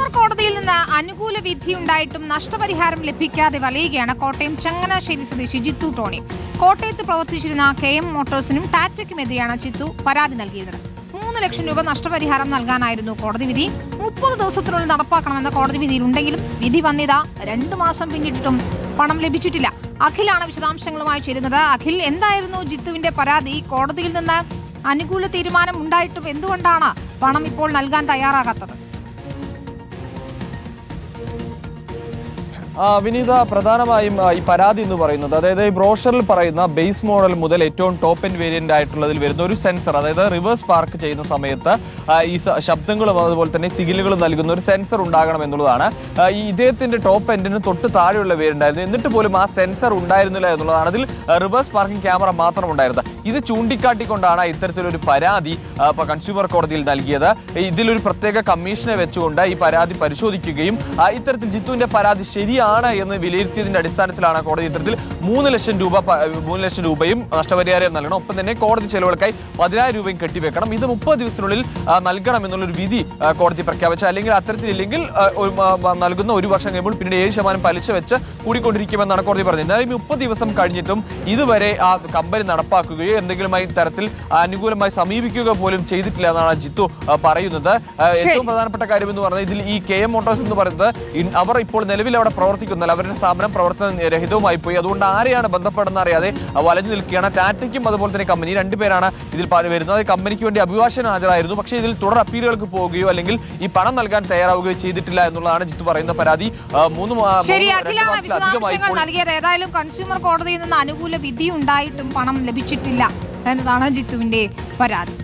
Consumer കോടതിയിൽ നിന്ന് അനുകൂല വിധിയുണ്ടായിട്ടും നഷ്ടപരിഹാരം ലഭിക്കാതെ വലയുകയാണ് കോട്ടയം ചങ്ങനാശ്ശേരി സ്വദേശി ജിത്തു ടോണി. കോട്ടയത്ത് പ്രവർത്തിച്ചിരുന്ന KM മോട്ടോഴ്സിനും ടാറ്റയ്ക്കുമെതിരെയാണ് ജിത്തു പരാതി നൽകിയത്. 3 ലക്ഷം രൂപ നഷ്ടപരിഹാരം നൽകാനായിരുന്നു കോടതി വിധി. 30 ദിവസത്തിനുള്ളിൽ നടപ്പാക്കണമെന്ന കോടതി വിധിയിലുണ്ടെങ്കിലും വിധി വന്നിതാ 2 മാസം പിന്നിട്ടിട്ടും പണം ലഭിച്ചിട്ടില്ല. അഖിലാണ് വിശദാംശങ്ങളുമായി ചേരുന്നത്. അഖിൽ, എന്തായിരുന്നു ജിത്തുവിന്റെ പരാതി? കോടതിയിൽ നിന്ന് അനുകൂല തീരുമാനം ഉണ്ടായിട്ടും എന്തുകൊണ്ടാണ് പണം ഇപ്പോൾ നൽകാൻ തയ്യാറാകാത്തത്? വിനീത, പ്രധാനമായും ഈ പരാതി എന്ന് പറയുന്നത്, അതായത് ഈ ബ്രോഷറിൽ പറയുന്ന ബേസ് മോഡൽ മുതൽ ഏറ്റവും ടോപ്പ് എൻഡ് വേരിയന്റ് ആയിട്ടുള്ളതിൽ വരുന്ന ഒരു സെൻസർ, അതായത് റിവേഴ്സ് പാർക്ക് ചെയ്യുന്ന സമയത്ത് ഈ ശബ്ദങ്ങളും അതുപോലെ തന്നെ സിഗ്നലുകളും നൽകുന്ന ഒരു സെൻസർ ഉണ്ടാകണം എന്നുള്ളതാണ്. ഈ ഇദ്ദേഹത്തിന്റെ ടോപ്പ് എൻഡിന് തൊട്ട് താഴെയുള്ള വേരിയന്റ് ആയിരുന്നു. എന്നിട്ട് പോലും ആ സെൻസർ ഉണ്ടായിരുന്നില്ല എന്നുള്ളതാണ്. അതിൽ റിവേഴ്സ് പാർക്കിംഗ് ക്യാമറ മാത്രം ഉണ്ടായിരുന്നത്. ഇത് ചൂണ്ടിക്കാട്ടിക്കൊണ്ടാണ് ഇത്തരത്തിലൊരു പരാതി കൺസ്യൂമർ കോടതിയിൽ നൽകിയത്. ഇതിലൊരു പ്രത്യേക കമ്മീഷനെ വെച്ചുകൊണ്ട് ഈ പരാതി പരിശോധിക്കുകയും ഇത്തരത്തിൽ ജിത്തുവിന്റെ പരാതി ശരിയാണ് എന്ന് വിലയിരുത്തിയതിന്റെ അടിസ്ഥാനത്തിലാണ് കോടതി ഇത്തരത്തിൽ 3 ലക്ഷം രൂപയും നഷ്ടപരിഹാരം നൽകണം. ഒപ്പം തന്നെ കോടതി ചെലവുകൾക്കായി 10,000 രൂപയും കെട്ടിവെക്കണം. ഇത് 30 ദിവസത്തിനുള്ളിൽ നൽകണം എന്നുള്ളൊരു വിധി കോടതി പ്രഖ്യാപിച്ചു. അല്ലെങ്കിൽ അത്തരത്തിലില്ലെങ്കിൽ നൽകുന്ന 1 വർഷം കഴിയുമ്പോൾ പിന്നീട് 7% പലിശ വെച്ച് കൂടിക്കൊണ്ടിരിക്കുമെന്നാണ് കോടതി പറഞ്ഞത്. എന്നാലും 30 ദിവസം കഴിഞ്ഞിട്ടും ഇതുവരെ ആ കമ്പനി നടപ്പാക്കുകയോ എന്തെങ്കിലുമായി തരത്തിൽ അനുകൂലമായി സമീപിക്കുക പോലും ചെയ്തിട്ടില്ല എന്നാണ് ജിത്തു പറയുന്നത്. ഏറ്റവും പ്രധാനപ്പെട്ട കാര്യം എന്ന് പറഞ്ഞാൽ ഇതിൽ ഈ KM മോട്ടോഴ്സ് എന്ന് പറയുന്നത് അവർ ഇപ്പോൾ നിലവിൽ അവിടെ പ്രവർത്തിക്കുന്നില്ല. അവരുടെ സ്ഥാപനം പ്രവർത്തന രഹിതവുമായി പോയി. അതുകൊണ്ട് ആരെയാണ് ബന്ധപ്പെടുന്ന അറിയാതെ വലഞ്ഞു നിൽക്കുകയാണ്. ടാറ്റയ്ക്കും അതുപോലെ തന്നെ കമ്പനി 2 പേരാണ് ഇതിൽ വരുന്നത്. കമ്പനിക്ക് വേണ്ടി അഭിഭാഷകൻ ഹാജരായിരുന്നു. പക്ഷേ ഇതിൽ തുടർ അപ്പീലുകൾക്ക് പോവുകയോ അല്ലെങ്കിൽ ഈ പണം നൽകാൻ തയ്യാറാവുകയോ ചെയ്തിട്ടില്ല എന്നുള്ളതാണ് ജിത്തു പറയുന്ന പരാതി. 3 മാസത്തിലധികമായി നൽകിയത്. ഏതായാലും കൺസ്യൂമർ കോടതിയിൽ നിന്ന് അനുകൂല വിധി ഉണ്ടായിട്ടും പണം ലഭിച്ചിട്ടില്ല എന്നതാണ് ജിത്തുവിന്റെ പരാതി.